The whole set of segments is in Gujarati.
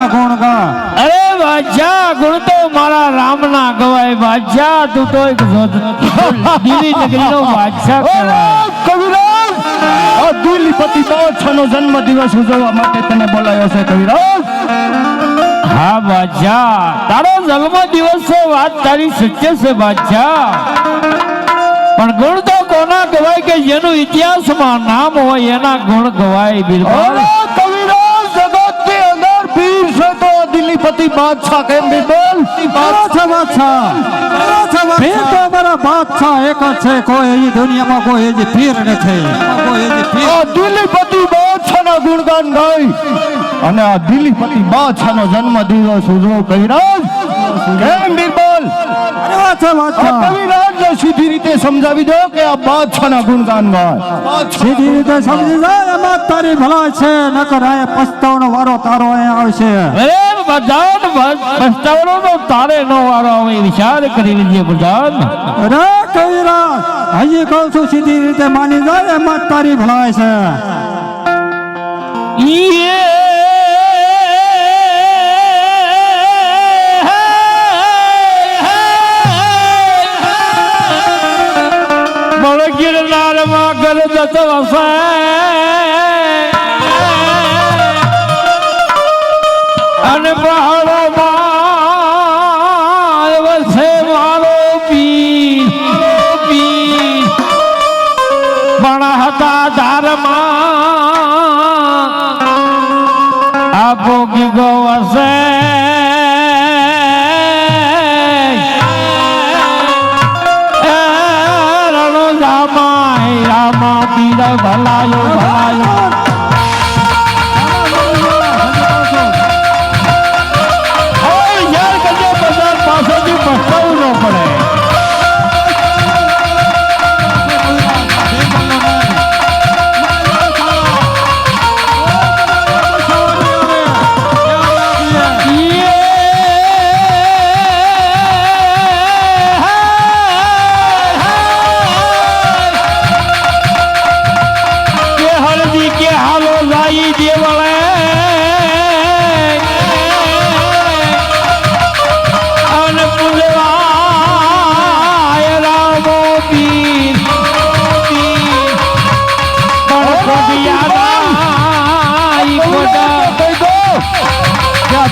गुण गा। अरे बादशाह गुण तो मारा राम ना गवाए बादशाह तू तो एक दिल्ली नगरी नो बादशाह कविराज आ दिल्ली पति बादशाह नो जन्म दिवस उजववा माटे तने बोलायो छे कविराज। हाँ बादशाह तारो जन्म दिवस से बात तारी सच्चे से बादशाह पण गुण तो कोना गवाय के जेनु इतिहास में नाम हो एना गुण गवाय बिरबल। दिल्लीपति बादशाह के बिरबल बादशाह फिर तो हमारा बादशाह एक है कोई ये दुनिया में कोई ये पीर न थे दिल्लीपति बादशाह ना गुणगान गाई અને આ દિલ્હીપતિ બાદશાહનો જન્મ દિવસ ઉજવો કવિરાજ કેમ બિરબલ। અરે બાદશાહ કવિરાજને સીધી રીતે સમજાવી દો કે આ બાદશાહના ગુણગાન ગાય સીધી રીતે સમજી જાય એમાં તારી ભલાઈ છે નકર આ પસ્તાવનો વારો તારો અહીં આવશે। અરે બધાન પસ્તાવનો તો તારે નો વારો આવે વિચાર કરી લેજે બધાન। અરે કવિરાજ હજી કહું છું સીધી રીતે માની જાય એમાં તારી ભલાઈ છે। गिरनार मागर दत वसे अन पहाड़ो मार वसे मारो पीर बड़ा हता धारमा आपो की गो वसे भलायो भलायो यार कजो बाजार पास पछतावनो पड़े।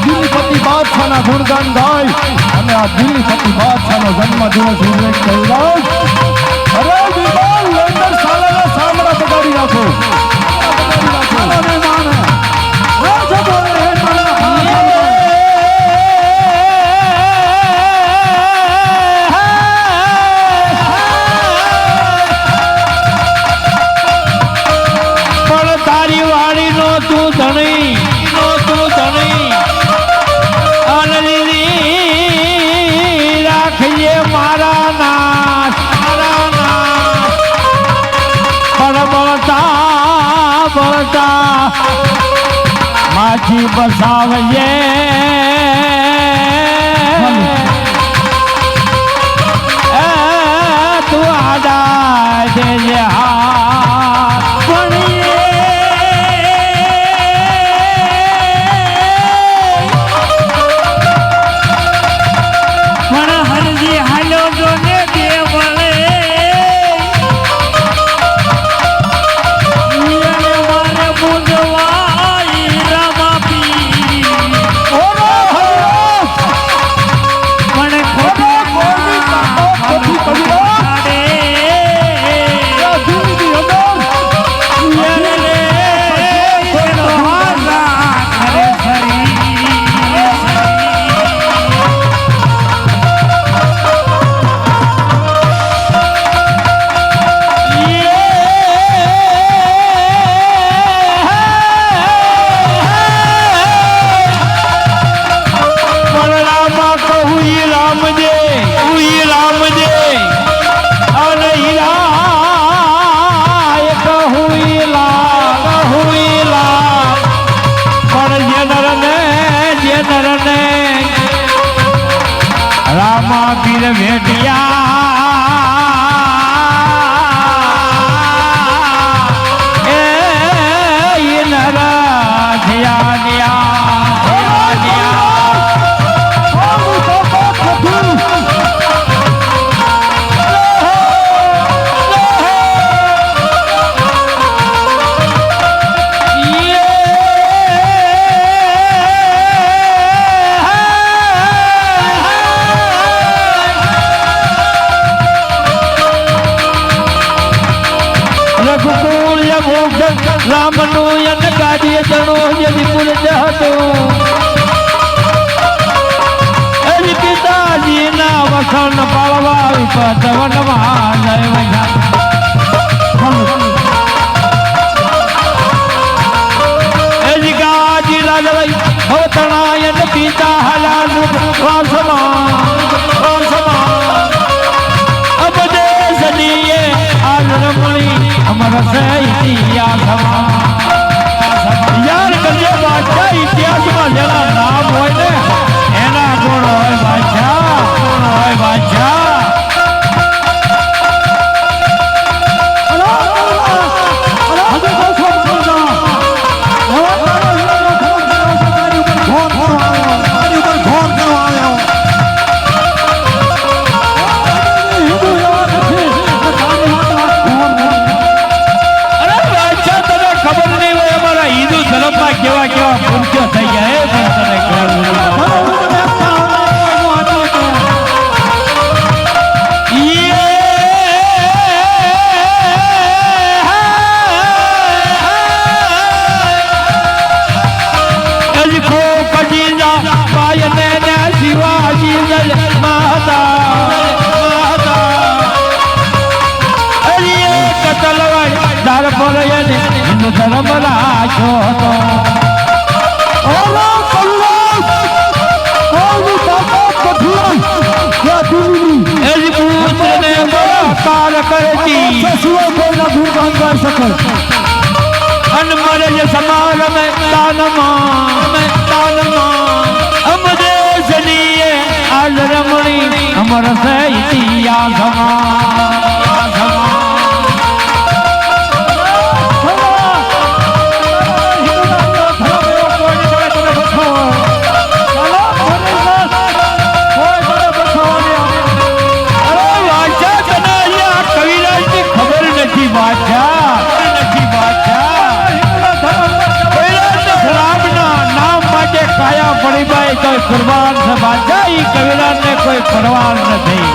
दिल्लीपति बादशाह ना गुणगान गाय અને આ દિલ્હીપતિ બાદશાહ નો જન્મ દિવસ ઉજવે કવિરાજ। અરે બિરબલ લંડન સાલાના સામરા બગાડી નાખો પણ તારી વાડી નો તું ધણી माझी बसावये तू आदा दे रामा पीर भेटिया ए नरा રામનું યન ગાદી જણો જેથી પુર જહતું એની પિતાજીના વસન પાળવા વિપત વનમાં જય વૈયા એની ગાદી લાગવાઈ ભવતણાયન પિતા હલાલ વાસમાં અબદેશનીએ આજ રમણી અમર સે ઇતિહાસમાં યાર કરજે બાદશાહ ઇતિહાસમાં જેના નામ હોય ને એના ગુણ હોય બાદશાહ ગુણ હોય બાદશાહ કેવા કેવા પૂર્ત્યો થઈ ગયા પણ તને શિવાજી ધાર પર હિન્દુ ધર્મ રાખ્યો હતો અમર સે ઇતિહાસમાં કોઈ કુરબાન છે બાદશાહ ઈ કવિરાજ ને કોઈ પરવાર નથી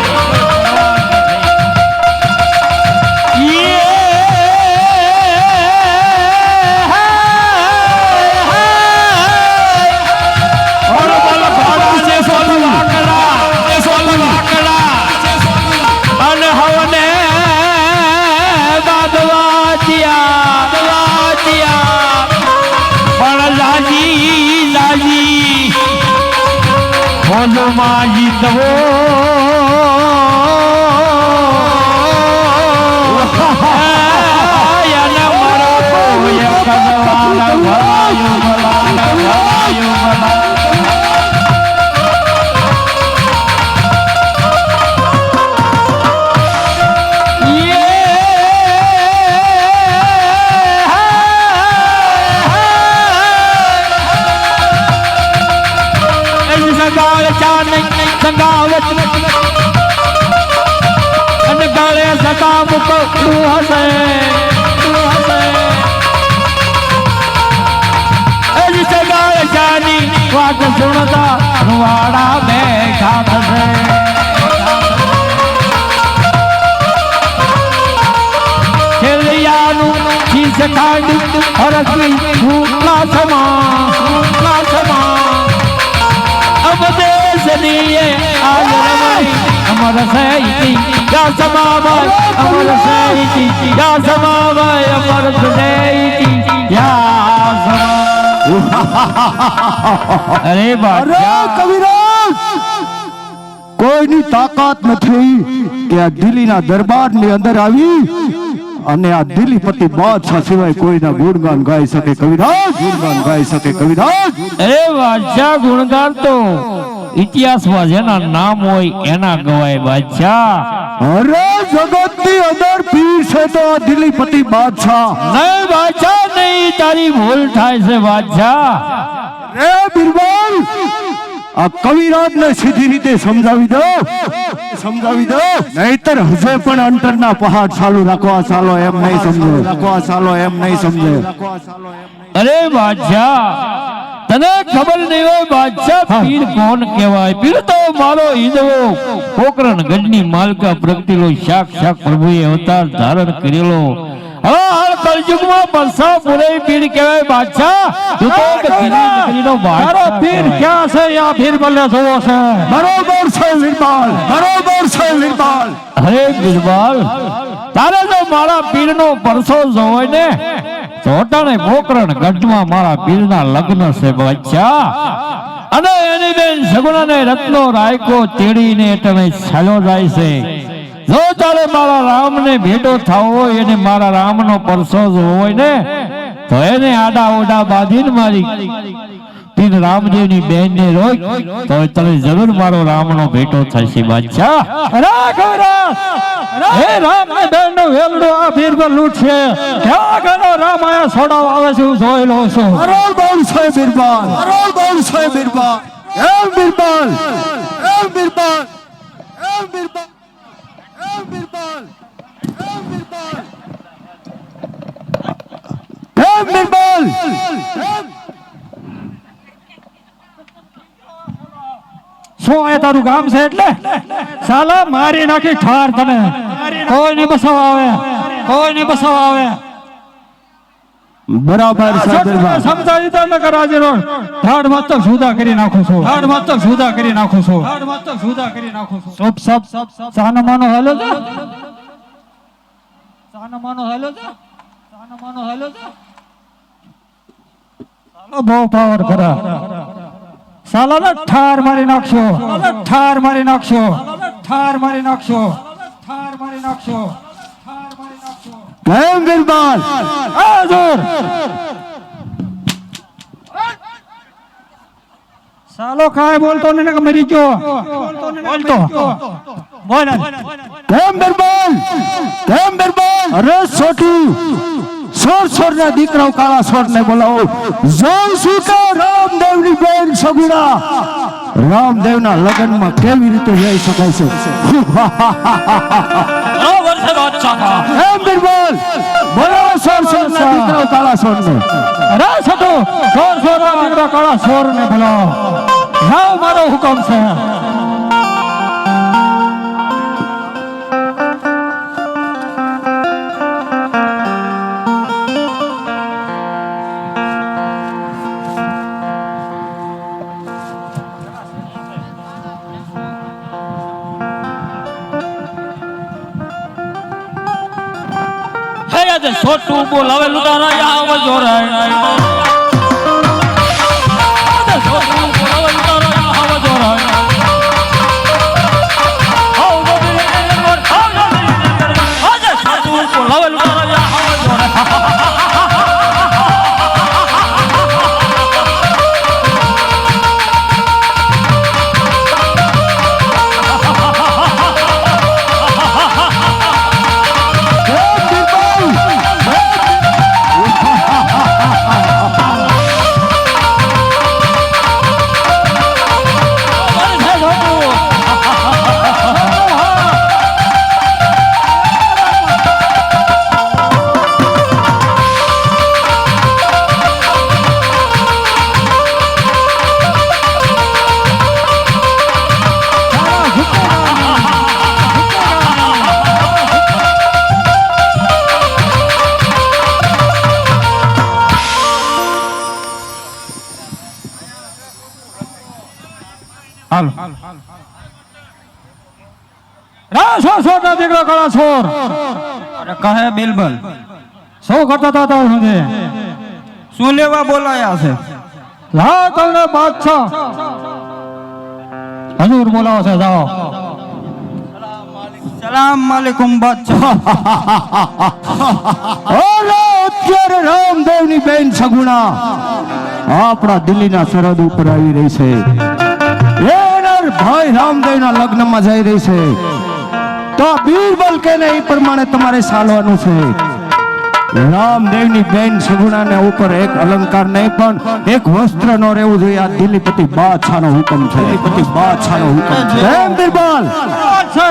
અને હવને પણ લાજી બોલમાં જીતવો યને મરો ય કદવાલા ભલાયું ભલા સંગાવત અને ગાળે સકા મુકો તું હસે એજી સગાળ જાની વાત સુણતા રૂવાડા બેઠા થશે ખેલિયાનું ચીસ ખાંડી હરકી ભૂખલા સમા અબદેશનીએ આજ રમણી અમર સે ઇતિહાસમાં અમર સે ઇતિહાસમાં અમર સે ઇતિહાસમાં અરે બાદશાહ કવિરાજ કોઈની તાકાત નથી કે આ દિલ્હીના દરબારની અંદર આવી અને આ દિલ્હીપતિ બાદશાહ સિવાય કોઈના ગુણગાન ગાઈ શકે કવિરાજ ગુણગાન ગાઈ શકે કવિરાજ અરે બાદશાહ ગુણગાન તો ઇતિહાસમાં જેના નામ હોય એના ગવાય બાદશાહ અરે જગતની અંદર પીર છે તો આ દિલ્હીપતિ બાદશાહ નહીં બાદશાહ નહીં તારી ભૂલ થાય છે બાદશાહ રે બિરબલ આ કવિરાજ ને સીધી રીતે સમજાવી દો નહીતર હજે પણ અંતરના પહાડ ચાલુ રાખવા ચાલો એમ નહીં સમજે અરે બાદશાહ તને ખબર નહીં હોય બાદશાહ પીર કોણ કહેવાય પીર તો મારો હિંદવો પોકરણ ગઢની માલકા પ્રગટેલો સાક્ષાત પ્રભુએ અવતાર ધારણ કરેલો હાલ કળયુગમાં બરસા પુરે પીર કહેવાય બાદશાહ તું તો એક દિલ્હી નગરીનો તારો બાદશાહ પીર કહેવાય. ક્યાં છે આ બીરબલે જોવો છે બરોબર છે વીરબાલ, બરોબર છે વીરબાલ. અરે બિરબલ તારે જો મારા પીરનો પરસો જોવાય ને ચોટાણે પોકરણ ગઢમાં મારા પીરના લગ્ન છે બાદશાહ અને એની બેન સગુણાને રત્નો રાયકો તેડીને તમે ચાલ્યો જાય છે. જો તારે મારા રામને ભેટો થવો હોય એને મારા રામનો પરસો જોવો હોય ને તો એને આડા ઓડા બાંધીને મારી પીર રામદેવની બેનને રોક તો તને જરૂર મારો રામનો ભેટો થશે બાદશાહ. હે રામ ને બેન નો વેલડો આ બીરબલ લૂટશે ક્યાં ગનો રામ આયા છોડાવવા આવે છે હું જોઈ લઉં છું બરોબર છે વીરબાલ, બરોબર છે વીરબાલ. એમ વીરબાલ, એમ વીરબાલ, એમ વીરબાલ, એમ વીરબાલ, એમ વીરબાલ, એમ વીરબાલ. શું એ તારું ગામ છે એટલે સાલા મારી નાખી ઠાર તને કોઈ નહીં બસાવા આવે કોઈ નહીં બસાવા આવે બરાબર છે વીરબાલ. સમજાવી તો ન કરાજે રો ઠાડ મત તો જુદા કરી નાખું છું ઠાડ મત તો જુદા કરી નાખું છું ઠાડ મત તો જુદા કરી નાખું છું સબ સાનો માનો હાલો છે સાનો માનો હાલો છે સાનો માનો હાલો છે સાલો બહુ પાવર કરા સાલાને ઠાર મારી નાખશો ઠાર મારી નાખશો ઠાર મારી નાખશો ઠાર મારી નાખશો ઠાર મારી નાખશો એમ વીરબાલ. હાજર સાલો કાય બોલતો ને કે મરી ગયો બોલતો બોલ કેમ વીરબાલ, કેમ વીરબાલ. અરે છોટું સોર ના દીકરાઓ કાળા સોર ને બોલાવો. જાઉં છું કે રામદેવની બેન સગુણા રામદેવના લગ્નમાં કેવી રીતે જઈ શકાય છે. બરાબર છે બાદશાહ. એમ વીરબાલ બોલાવો સોર ના દીકરાઓ કાળા સોર ને. અરે છોટુ સોર સોર ના દીકરા કાળા સોર ને બોલાવો જાઓ મારો હુકમ છે છોટું બોલાવે લુટારા આવ જોરાય છોટું બોલાવે લુટારા આવ જોરાય છોટું બોલાવે લુટારા આવ જોરાય હાલો રા સો ના દીકરા કાળા સોર અરે કહે બિલબલ શું કરતા હતા તાર સુધી શું લેવા બોલાયા છે? લા તમને બાદશાહ હજુર બોલાવો છે જાઓ સલામ માલિકુમ બાદશાહ. ઓલો અત્યારે રામદેવની બેન સગુણા આપણા દિલ્હીના સરહદ ઉપર આવી રહી છે. એના ભાઈ રામદેવના લગ્નમાં જઈ રહી છે. તો બીરબલ કે ને એ પ્રમાણે તમારે ચાલવાનું છે. રામદેવની બેન સગુણાને ઉપર એક અલંકાર નહીં પણ એક વસ્ત્ર નો રહેવું જોઈએ. આ દિલ્હીપતિ બાદશાહનો હુકમ છે. દિલ્હીપતિ બાદશાહનો હુકમ છે. એમ બીરબલ છે